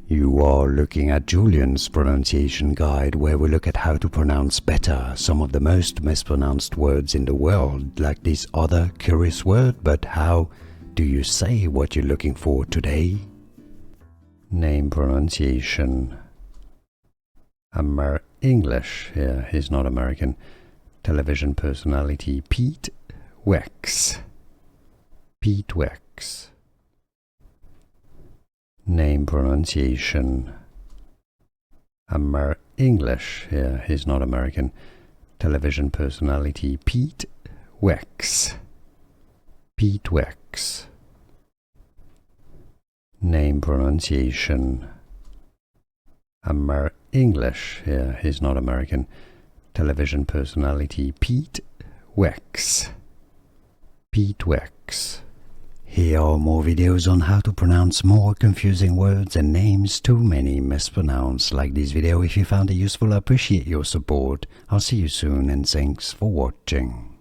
You are looking at Julian's pronunciation guide, where we look at how to pronounce better some of the most mispronounced words in the world, like this other curious word. But how do you say what you're looking for today? Name pronunciation. English, yeah, he's not American. Television personality Pete Wicks. Pete Wicks. Name pronunciation. English, yeah, he's not American. Television personality Pete Wicks. Pete Wicks. Name pronunciation. English, yeah, he's not American. Television personality Pete Wicks. Pete Wicks. Here are more videos on how to pronounce more confusing words and names too many mispronounced. Like this video if you found it useful. I appreciate your support. I'll see you soon and thanks for watching.